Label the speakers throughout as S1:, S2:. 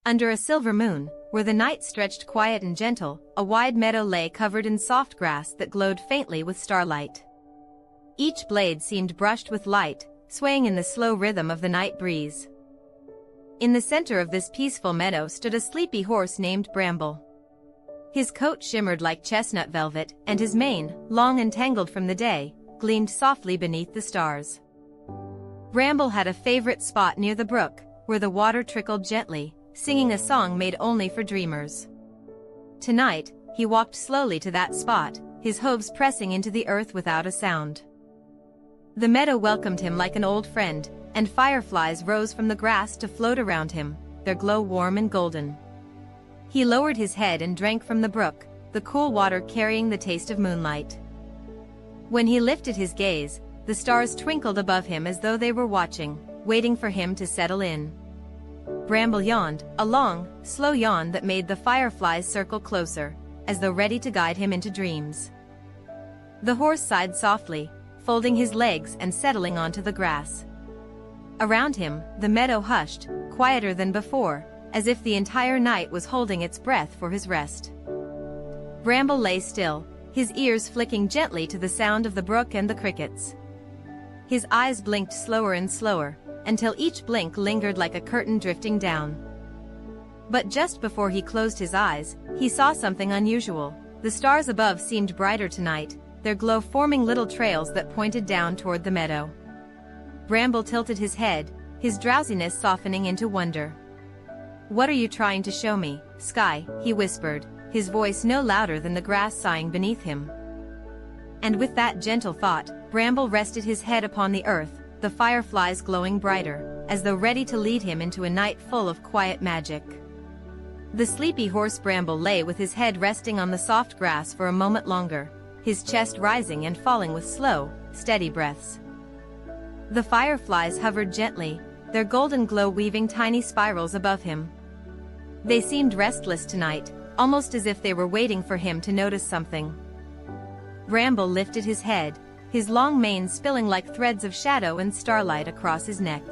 S1: Under a silver moon, where the night stretched quiet and gentle, a wide meadow lay covered in soft grass that glowed faintly with starlight. Each blade seemed brushed with light, swaying in the slow rhythm of the night breeze. In the center of this peaceful meadow stood a sleepy horse named Bramble. His coat shimmered like chestnut velvet, and his mane, long and tangled from the day, gleamed softly beneath the stars. Bramble had a favorite spot near the brook, where the water trickled gently, singing a song made only for dreamers. Tonight, he walked slowly to that spot, his hooves pressing into the earth without a sound. The meadow welcomed him like an old friend, and fireflies rose from the grass to float around him, their glow warm and golden. He lowered his head and drank from the brook, the cool water carrying the taste of moonlight. When he lifted his gaze, the stars twinkled above him as though they were watching, waiting for him to settle in. Bramble yawned, a long, slow yawn that made the fireflies circle closer, as though ready to guide him into dreams. The horse sighed softly, folding his legs and settling onto the grass. Around him, the meadow hushed, quieter than before, as if the entire night was holding its breath for his rest. Bramble lay still, his ears flicking gently to the sound of the brook and the crickets. His eyes blinked slower and slower, until each blink lingered like a curtain drifting down. But just before he closed his eyes, he saw something unusual. The stars above seemed brighter tonight, their glow forming little trails that pointed down toward the meadow. Bramble tilted his head, his drowsiness softening into wonder. "What are you trying to show me, sky?" he whispered, his voice no louder than the grass sighing beneath him. And with that gentle thought, Bramble rested his head upon the earth, the fireflies glowing brighter, as though ready to lead him into a night full of quiet magic. The sleepy horse Bramble lay with his head resting on the soft grass for a moment longer, his chest rising and falling with slow, steady breaths. The fireflies hovered gently, their golden glow weaving tiny spirals above him. They seemed restless tonight, almost as if they were waiting for him to notice something. Bramble lifted his head, his long mane spilling like threads of shadow and starlight across his neck.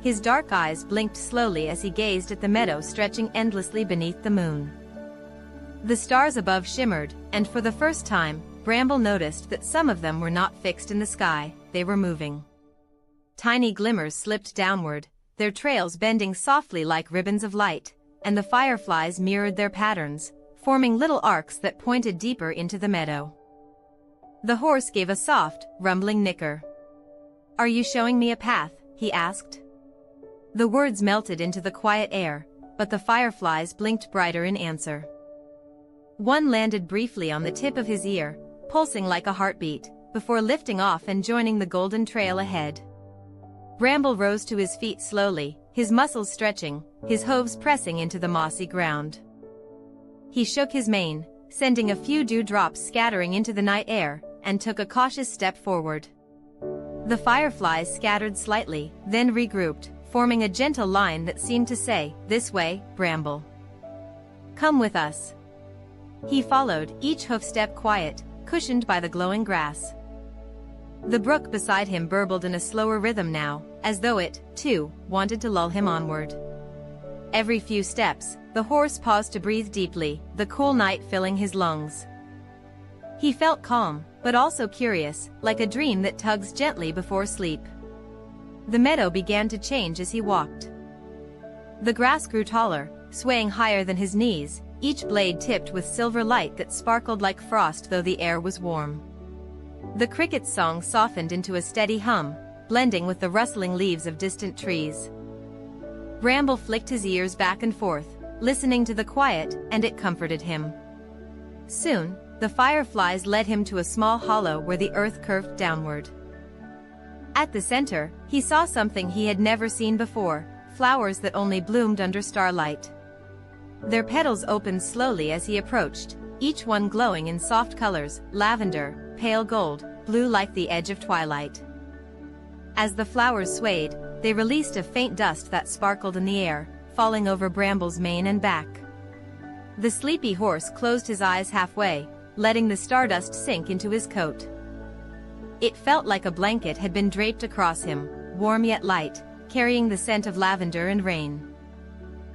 S1: His dark eyes blinked slowly as he gazed at the meadow stretching endlessly beneath the moon. The stars above shimmered, and for the first time, Bramble noticed that some of them were not fixed in the sky, they were moving. Tiny glimmers slipped downward, their trails bending softly like ribbons of light, and the fireflies mirrored their patterns, forming little arcs that pointed deeper into the meadow. The horse gave a soft, rumbling nicker. "Are you showing me a path?" he asked. The words melted into the quiet air, but the fireflies blinked brighter in answer. One landed briefly on the tip of his ear, pulsing like a heartbeat, before lifting off and joining the golden trail ahead. Bramble rose to his feet slowly, his muscles stretching, his hooves pressing into the mossy ground. He shook his mane, sending a few dewdrops scattering into the night air, and took a cautious step forward. The fireflies scattered slightly, then regrouped, forming a gentle line that seemed to say, "This way, Bramble. Come with us." He followed, each hoofstep quiet, cushioned by the glowing grass. The brook beside him burbled in a slower rhythm now, as though it, too, wanted to lull him onward. Every few steps, the horse paused to breathe deeply, the cool night filling his lungs. He felt calm, but also curious, like a dream that tugs gently before sleep. The meadow began to change as he walked. The grass grew taller, swaying higher than his knees, each blade tipped with silver light that sparkled like frost though the air was warm. The cricket's song softened into a steady hum, blending with the rustling leaves of distant trees. Bramble flicked his ears back and forth, listening to the quiet, and it comforted him. Soon, the fireflies led him to a small hollow where the earth curved downward. At the center, he saw something he had never seen before, flowers that only bloomed under starlight. Their petals opened slowly as he approached, each one glowing in soft colors, lavender, pale gold, blue like the edge of twilight. As the flowers swayed, they released a faint dust that sparkled in the air, falling over Bramble's mane and back. The sleepy horse closed his eyes halfway, letting the stardust sink into his coat. It felt like a blanket had been draped across him, warm yet light, carrying the scent of lavender and rain.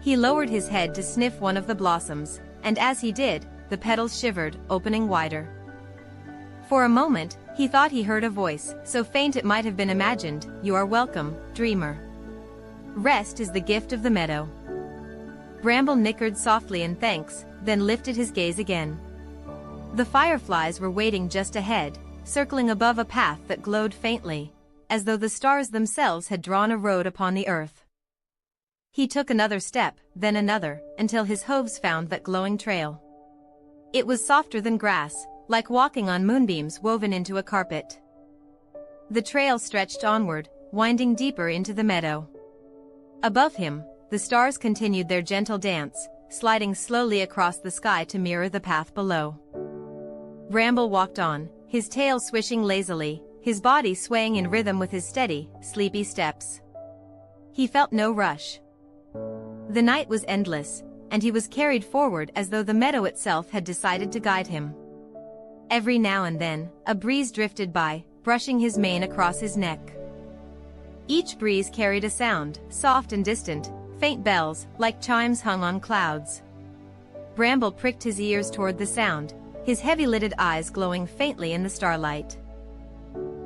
S1: He lowered his head to sniff one of the blossoms, and as he did, the petals shivered, opening wider. For a moment, he thought he heard a voice, so faint it might have been imagined, "You are welcome, dreamer. Rest is the gift of the meadow." Bramble nickered softly in thanks, then lifted his gaze again. The fireflies were waiting just ahead, circling above a path that glowed faintly, as though the stars themselves had drawn a road upon the earth. He took another step, then another, until his hooves found that glowing trail. It was softer than grass, like walking on moonbeams woven into a carpet. The trail stretched onward, winding deeper into the meadow. Above him, the stars continued their gentle dance, sliding slowly across the sky to mirror the path below. Bramble walked on, his tail swishing lazily, his body swaying in rhythm with his steady, sleepy steps. He felt no rush. The night was endless, and he was carried forward as though the meadow itself had decided to guide him. Every now and then, a breeze drifted by, brushing his mane across his neck. Each breeze carried a sound, soft and distant, faint bells, like chimes hung on clouds. Bramble pricked his ears toward the sound, his heavy-lidded eyes glowing faintly in the starlight.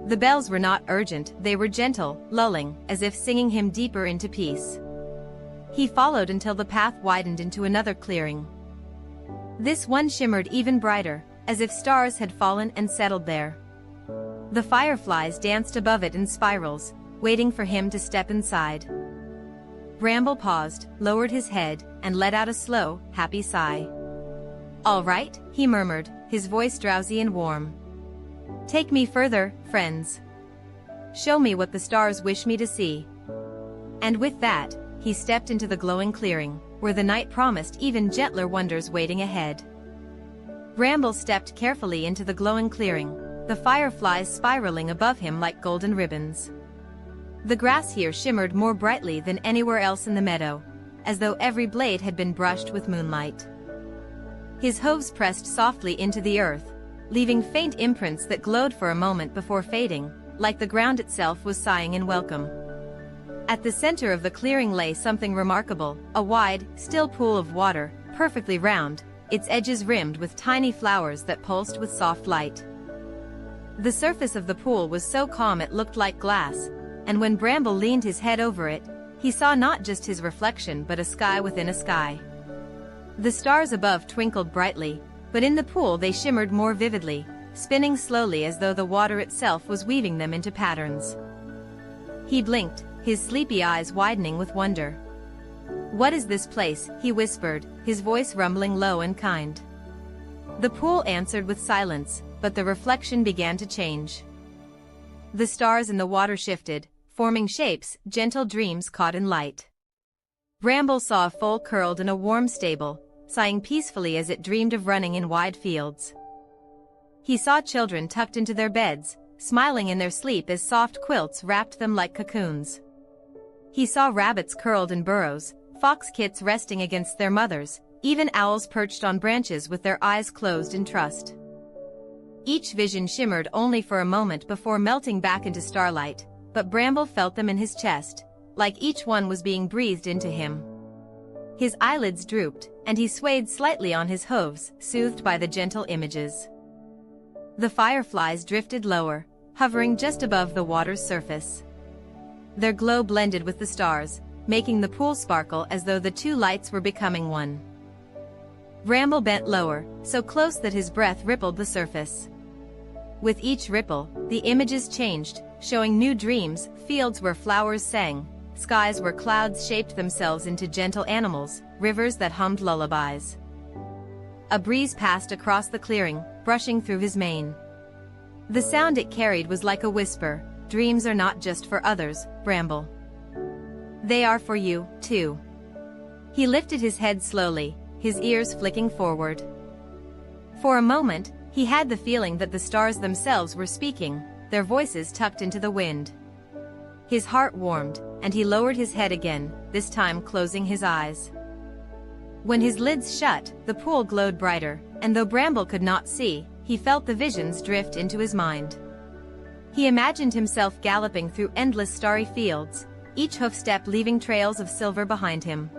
S1: The bells were not urgent, they were gentle, lulling, as if singing him deeper into peace. He followed until the path widened into another clearing. This one shimmered even brighter, as if stars had fallen and settled there. The fireflies danced above it in spirals, waiting for him to step inside. Bramble paused, lowered his head, and let out a slow, happy sigh. "All right," he murmured, his voice drowsy and warm. "Take me further, friends. Show me what the stars wish me to see." And with that, he stepped into the glowing clearing, where the night promised even gentler wonders waiting ahead. Bramble stepped carefully into the glowing clearing, the fireflies spiraling above him like golden ribbons. The grass here shimmered more brightly than anywhere else in the meadow, as though every blade had been brushed with moonlight. His hooves pressed softly into the earth, leaving faint imprints that glowed for a moment before fading, like the ground itself was sighing in welcome. At the center of the clearing lay something remarkable, a wide, still pool of water, perfectly round, its edges rimmed with tiny flowers that pulsed with soft light. The surface of the pool was so calm it looked like glass, and when Bramble leaned his head over it, he saw not just his reflection but a sky within a sky. The stars above twinkled brightly, but in the pool they shimmered more vividly, spinning slowly as though the water itself was weaving them into patterns. He blinked, his sleepy eyes widening with wonder. "What is this place?" he whispered, his voice rumbling low and kind. The pool answered with silence, but the reflection began to change. The stars in the water shifted, forming shapes, gentle dreams caught in light. Bramble saw a foal curled in a warm stable, sighing peacefully as it dreamed of running in wide fields. He saw children tucked into their beds, smiling in their sleep as soft quilts wrapped them like cocoons. He saw rabbits curled in burrows, fox kits resting against their mothers, even owls perched on branches with their eyes closed in trust. Each vision shimmered only for a moment before melting back into starlight, but Bramble felt them in his chest, like each one was being breathed into him. His eyelids drooped, and he swayed slightly on his hooves, soothed by the gentle images. The fireflies drifted lower, hovering just above the water's surface. Their glow blended with the stars, making the pool sparkle as though the two lights were becoming one. Bramble bent lower, so close that his breath rippled the surface. With each ripple, the images changed, showing new dreams, fields where flowers sang, skies where clouds shaped themselves into gentle animals, rivers that hummed lullabies. A breeze passed across the clearing, brushing through his mane. The sound it carried was like a whisper, "Dreams are not just for others, Bramble. They are for you, too." He lifted his head slowly, his ears flicking forward. For a moment, he had the feeling that the stars themselves were speaking, their voices tucked into the wind. His heart warmed, and he lowered his head again, this time closing his eyes. When his lids shut, the pool glowed brighter, and though Bramble could not see, he felt the visions drift into his mind. He imagined himself galloping through endless starry fields, each hoofstep leaving trails of silver behind him.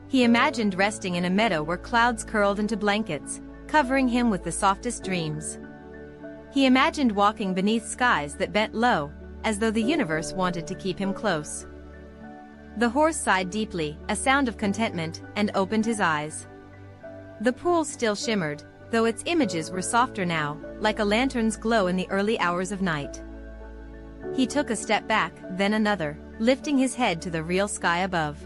S1: He imagined resting in a meadow where clouds curled into blankets, covering him with the softest dreams. He imagined walking beneath skies that bent low, as though the universe wanted to keep him close. The horse sighed deeply, a sound of contentment, and opened his eyes. The pool still shimmered, though its images were softer now, like a lantern's glow in the early hours of night. He took a step back, then another, lifting his head to the real sky above.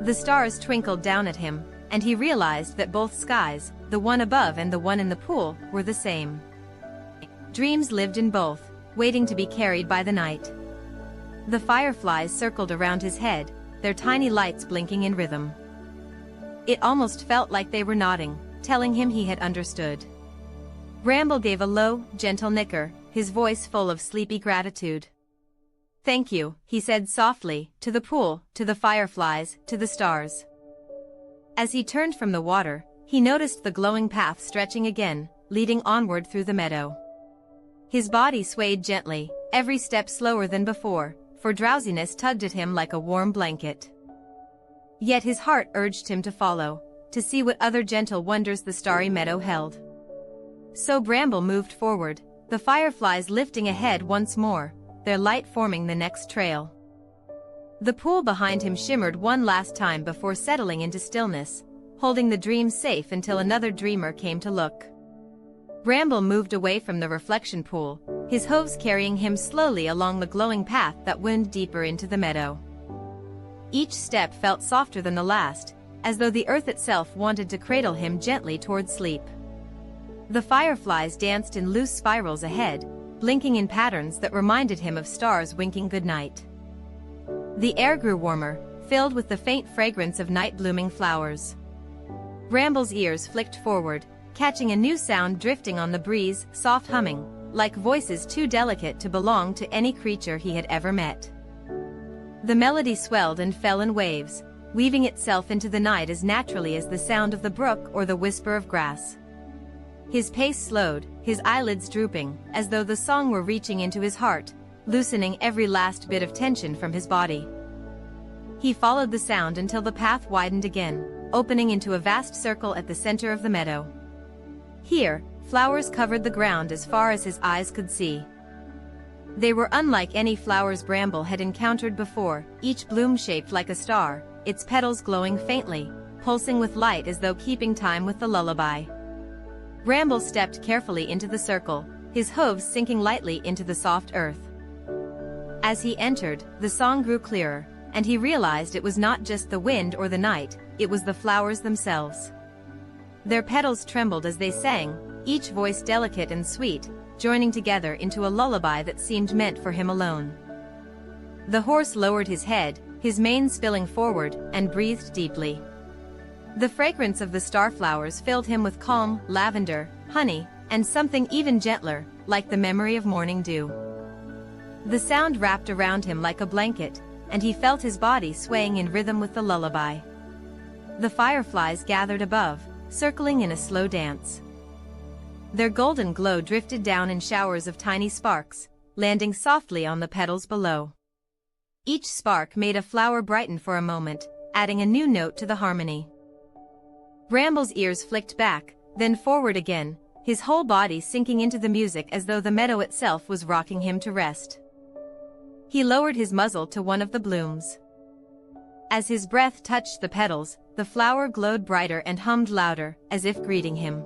S1: The stars twinkled down at him, and he realized that both skies, the one above and the one in the pool, were the same. Dreams lived in both, waiting to be carried by the night. The fireflies circled around his head, their tiny lights blinking in rhythm. It almost felt like they were nodding, telling him he had understood. Bramble gave a low, gentle nicker, his voice full of sleepy gratitude. "Thank you," he said softly, to the pool, to the fireflies, to the stars. As he turned from the water, he noticed the glowing path stretching again, leading onward through the meadow. His body swayed gently, every step slower than before, for drowsiness tugged at him like a warm blanket. Yet his heart urged him to follow, to see what other gentle wonders the Starry Meadow held. So Bramble moved forward, the fireflies lifting ahead once more, their light forming the next trail. The pool behind him shimmered one last time before settling into stillness, holding the dream safe until another dreamer came to look. Bramble moved away from the reflection pool, his hooves carrying him slowly along the glowing path that wound deeper into the meadow. Each step felt softer than the last, as though the earth itself wanted to cradle him gently toward sleep. The fireflies danced in loose spirals ahead, blinking in patterns that reminded him of stars winking goodnight. The air grew warmer, filled with the faint fragrance of night-blooming flowers. Bramble's ears flicked forward, catching a new sound drifting on the breeze, soft humming, like voices too delicate to belong to any creature he had ever met. The melody swelled and fell in waves, weaving itself into the night as naturally as the sound of the brook or the whisper of grass. His pace slowed, his eyelids drooping, as though the song were reaching into his heart, loosening every last bit of tension from his body. He followed the sound until the path widened again, opening into a vast circle at the center of the meadow. Here, flowers covered the ground as far as his eyes could see. They were unlike any flowers Bramble had encountered before, each bloom shaped like a star, its petals glowing faintly, pulsing with light as though keeping time with the lullaby. Bramble stepped carefully into the circle, his hooves sinking lightly into the soft earth. As he entered, the song grew clearer, and he realized it was not just the wind or the night, it was the flowers themselves. Their petals trembled as they sang, each voice delicate and sweet, joining together into a lullaby that seemed meant for him alone. The horse lowered his head, his mane spilling forward, and breathed deeply. The fragrance of the starflowers filled him with calm, lavender, honey, and something even gentler, like the memory of morning dew. The sound wrapped around him like a blanket, and he felt his body swaying in rhythm with the lullaby. The fireflies gathered above, circling in a slow dance. Their golden glow drifted down in showers of tiny sparks, landing softly on the petals below. Each spark made a flower brighten for a moment, adding a new note to the harmony. Bramble's ears flicked back, then forward again, his whole body sinking into the music as though the meadow itself was rocking him to rest. He lowered his muzzle to one of the blooms. As his breath touched the petals, the flower glowed brighter and hummed louder, as if greeting him.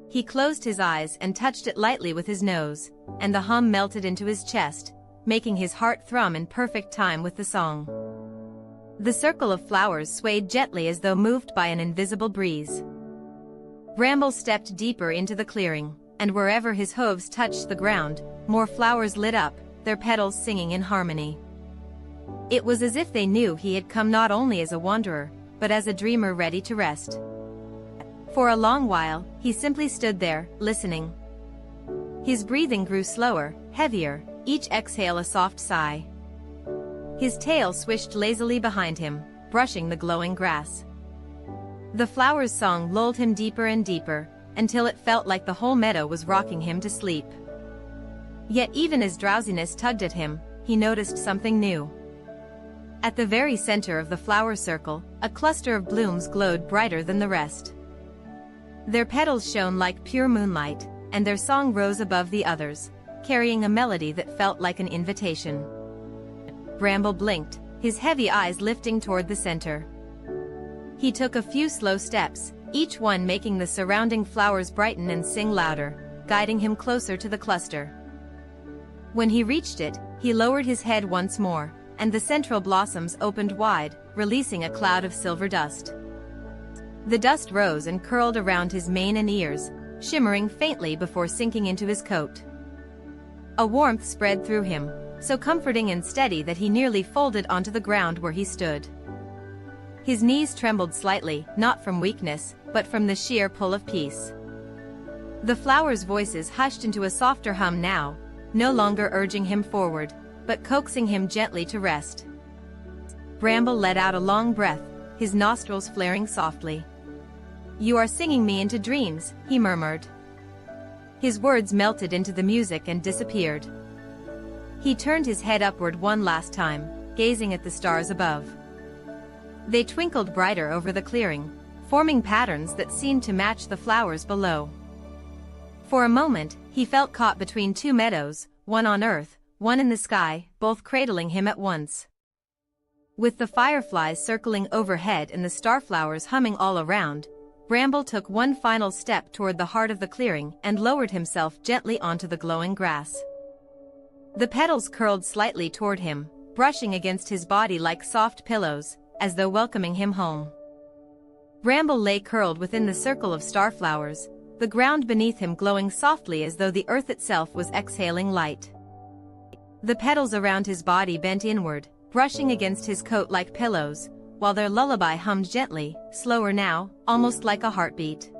S1: He closed his eyes and touched it lightly with his nose, and the hum melted into his chest, making his heart thrum in perfect time with the song. The circle of flowers swayed gently as though moved by an invisible breeze. Bramble stepped deeper into the clearing, and wherever his hooves touched the ground, more flowers lit up, their petals singing in harmony. It was as if they knew he had come not only as a wanderer, but as a dreamer ready to rest. For a long while, he simply stood there, listening. His breathing grew slower, heavier, each exhale a soft sigh. His tail swished lazily behind him, brushing the glowing grass. The flowers' song lulled him deeper and deeper, until it felt like the whole meadow was rocking him to sleep. Yet even as drowsiness tugged at him, he noticed something new. At the very center of the flower circle, a cluster of blooms glowed brighter than the rest. Their petals shone like pure moonlight, and their song rose above the others, carrying a melody that felt like an invitation. Bramble blinked, his heavy eyes lifting toward the center. He took a few slow steps, each one making the surrounding flowers brighten and sing louder, guiding him closer to the cluster. When he reached it, he lowered his head once more, and the central blossoms opened wide, releasing a cloud of silver dust. The dust rose and curled around his mane and ears, shimmering faintly before sinking into his coat. A warmth spread through him, so comforting and steady that he nearly folded onto the ground where he stood. His knees trembled slightly, not from weakness, but from the sheer pull of peace. The flowers' voices hushed into a softer hum now, no longer urging him forward, but coaxing him gently to rest. Bramble let out a long breath, his nostrils flaring softly. "You are singing me into dreams," he murmured. His words melted into the music and disappeared. He turned his head upward one last time, gazing at the stars above. They twinkled brighter over the clearing, forming patterns that seemed to match the flowers below. For a moment, he felt caught between two meadows, one on earth, one in the sky, both cradling him at once. With the fireflies circling overhead and the starflowers humming all around, Bramble took one final step toward the heart of the clearing and lowered himself gently onto the glowing grass. The petals curled slightly toward him, brushing against his body like soft pillows, as though welcoming him home. Bramble lay curled within the circle of starflowers, the ground beneath him glowing softly as though the earth itself was exhaling light. The petals around his body bent inward, brushing against his coat like pillows, while their lullaby hummed gently, slower now, almost like a heartbeat.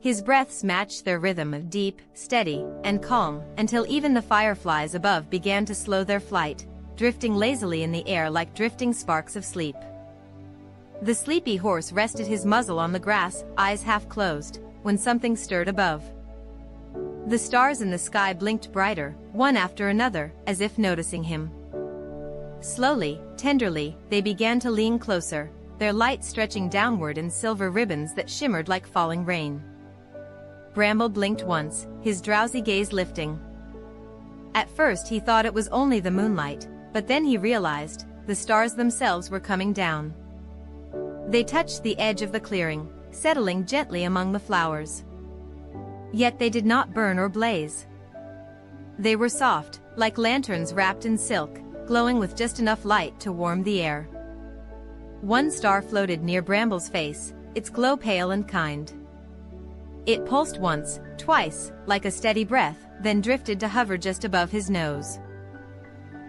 S1: His breaths matched their rhythm of deep, steady, and calm, until even the fireflies above began to slow their flight, drifting lazily in the air like drifting sparks of sleep. The sleepy horse rested his muzzle on the grass, eyes half closed, when something stirred above. The stars in the sky blinked brighter, one after another, as if noticing him. Slowly, tenderly, they began to lean closer, their light stretching downward in silver ribbons that shimmered like falling rain. Bramble blinked once, his drowsy gaze lifting. At first he thought it was only the moonlight, but then he realized, the stars themselves were coming down. They touched the edge of the clearing, settling gently among the flowers. Yet they did not burn or blaze. They were soft, like lanterns wrapped in silk, glowing with just enough light to warm the air. One star floated near Bramble's face, its glow pale and kind. It pulsed once, twice, like a steady breath, then drifted to hover just above his nose.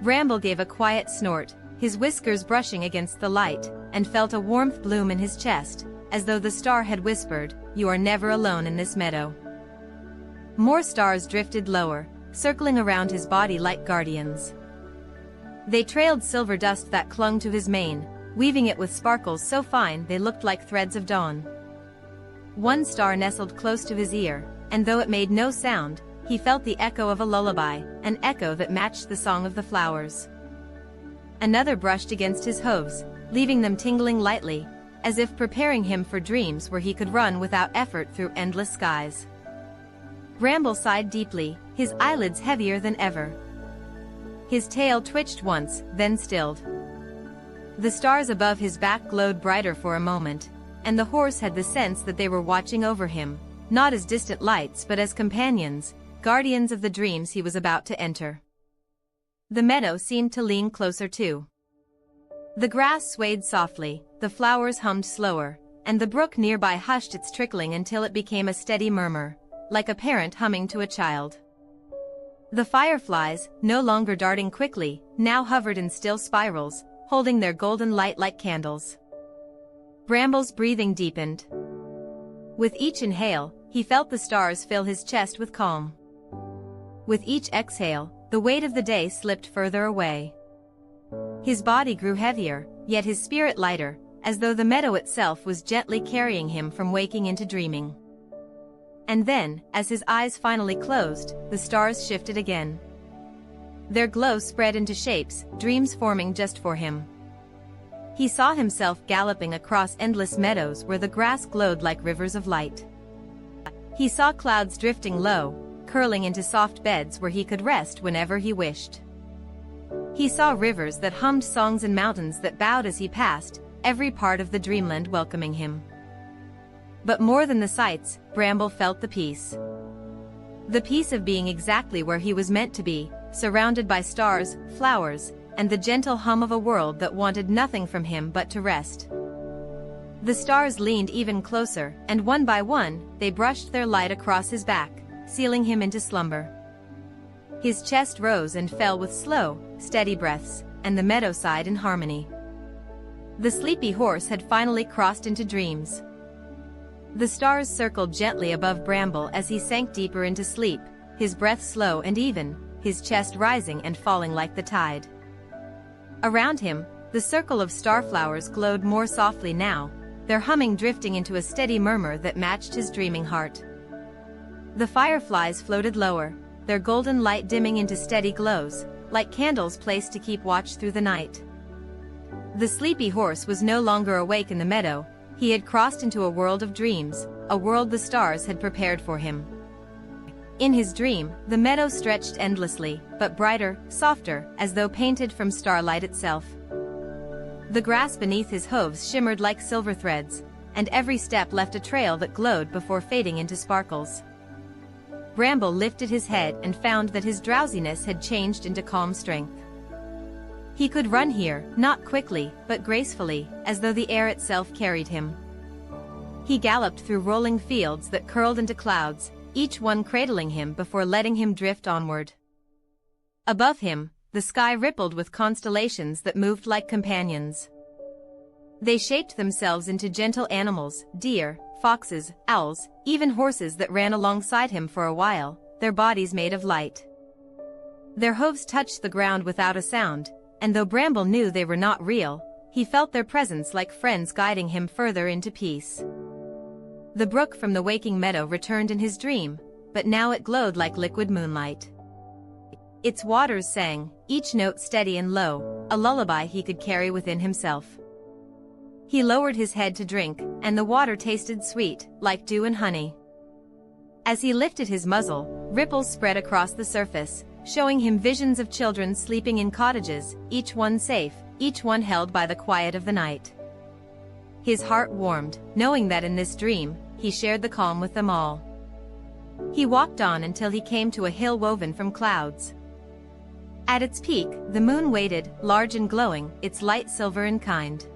S1: Bramble gave a quiet snort, his whiskers brushing against the light, and felt a warmth bloom in his chest, as though the star had whispered, "You are never alone in this meadow." More stars drifted lower, circling around his body like guardians. They trailed silver dust that clung to his mane, weaving it with sparkles so fine they looked like threads of dawn. One star nestled close to his ear, and though it made no sound, he felt the echo of a lullaby, an echo that matched the song of the flowers. Another brushed against his hooves, leaving them tingling lightly, as if preparing him for dreams where he could run without effort through endless skies. Bramble sighed deeply, his eyelids heavier than ever. His tail twitched once, then stilled. The stars above his back glowed brighter for a moment, and the horse had the sense that they were watching over him, not as distant lights but as companions, guardians of the dreams he was about to enter. The meadow seemed to lean closer too. The grass swayed softly, the flowers hummed slower, and the brook nearby hushed its trickling until it became a steady murmur, like a parent humming to a child. The fireflies, no longer darting quickly, now hovered in still spirals, holding their golden light like candles. Bramble's breathing deepened. With each inhale, he felt the stars fill his chest with calm. With each exhale, the weight of the day slipped further away. His body grew heavier, yet his spirit lighter, as though the meadow itself was gently carrying him from waking into dreaming. And then, as his eyes finally closed, the stars shifted again. Their glow spread into shapes, dreams forming just for him, He saw himself galloping across endless meadows where the grass glowed like rivers of light. He saw clouds drifting low, curling into soft beds where he could rest whenever he wished. He saw rivers that hummed songs and mountains that bowed as he passed, every part of the dreamland welcoming him. But more than the sights, Bramble felt the peace. The peace of being exactly where he was meant to be, surrounded by stars, flowers, and the gentle hum of a world that wanted nothing from him but to rest. The stars leaned even closer, and one by one, they brushed their light across his back, sealing him into slumber. His chest rose and fell with slow, steady breaths, and the meadow sighed in harmony. The sleepy horse had finally crossed into dreams. The stars circled gently above Bramble as he sank deeper into sleep, his breath slow and even, his chest rising and falling like the tide. Around him, the circle of starflowers glowed more softly now, their humming drifting into a steady murmur that matched his dreaming heart. The fireflies floated lower, their golden light dimming into steady glows, like candles placed to keep watch through the night. The sleepy horse was no longer awake in the meadow, he had crossed into a world of dreams, a world the stars had prepared for him. In his dream, the meadow stretched endlessly, but brighter, softer, as though painted from starlight itself. The grass beneath his hooves shimmered like silver threads, and every step left a trail that glowed before fading into sparkles. Bramble lifted his head and found that his drowsiness had changed into calm strength. He could run here, not quickly, but gracefully, as though the air itself carried him. He galloped through rolling fields that curled into clouds, each one cradling him before letting him drift onward. Above him, the sky rippled with constellations that moved like companions. They shaped themselves into gentle animals, deer, foxes, owls, even horses that ran alongside him for a while, their bodies made of light. Their hooves touched the ground without a sound, and though Bramble knew they were not real, he felt their presence like friends guiding him further into peace. The brook from the waking meadow returned in his dream, but now it glowed like liquid moonlight. Its waters sang, each note steady and low, a lullaby he could carry within himself. He lowered his head to drink, and the water tasted sweet, like dew and honey. As he lifted his muzzle, ripples spread across the surface, showing him visions of children sleeping in cottages, each one safe, each one held by the quiet of the night. His heart warmed, knowing that in this dream, he shared the calm with them all. He walked on until he came to a hill woven from clouds. At its peak, the moon waited, large and glowing, its light silver and kind.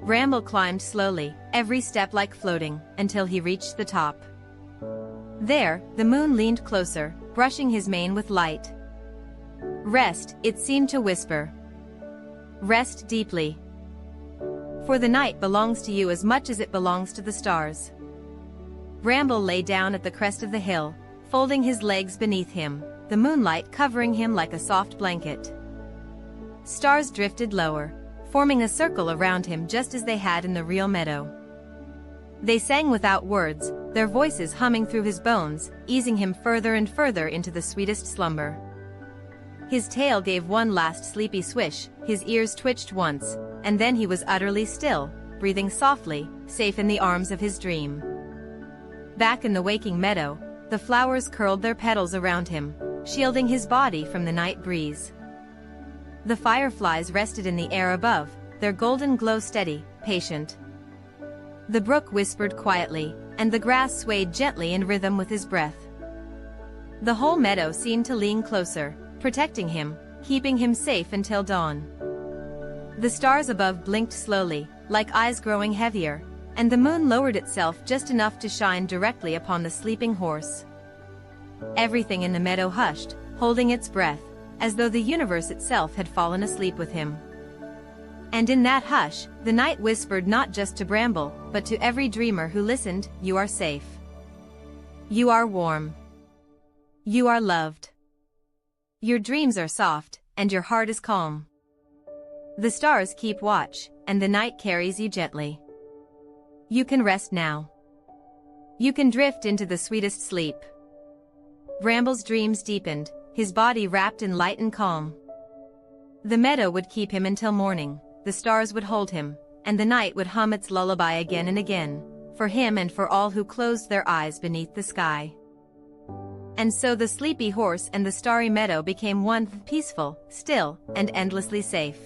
S1: Bramble climbed slowly, every step like floating, until he reached the top. There, the moon leaned closer, brushing his mane with light. "Rest," it seemed to whisper. "Rest deeply. For the night belongs to you as much as it belongs to the stars." Bramble lay down at the crest of the hill, folding his legs beneath him, the moonlight covering him like a soft blanket. Stars drifted lower, forming a circle around him just as they had in the real meadow. They sang without words, their voices humming through his bones, easing him further and further into the sweetest slumber. His tail gave one last sleepy swish, his ears twitched once, and then he was utterly still, breathing softly, safe in the arms of his dream. Back in the waking meadow, the flowers curled their petals around him, shielding his body from the night breeze. The fireflies rested in the air above, their golden glow steady, patient. The brook whispered quietly, and the grass swayed gently in rhythm with his breath. The whole meadow seemed to lean closer, protecting him, keeping him safe until dawn. The stars above blinked slowly, like eyes growing heavier, and the moon lowered itself just enough to shine directly upon the sleeping horse. Everything in the meadow hushed, holding its breath, as though the universe itself had fallen asleep with him. And in that hush, the night whispered not just to Bramble, but to every dreamer who listened, "You are safe. You are warm. You are loved. Your dreams are soft, and your heart is calm. The stars keep watch, and the night carries you gently. You can rest now. You can drift into the sweetest sleep." Bramble's dreams deepened, his body wrapped in light and calm. The meadow would keep him until morning, the stars would hold him, and the night would hum its lullaby again and again, for him and for all who closed their eyes beneath the sky. And so the sleepy horse and the starry meadow became one, peaceful, still, and endlessly safe.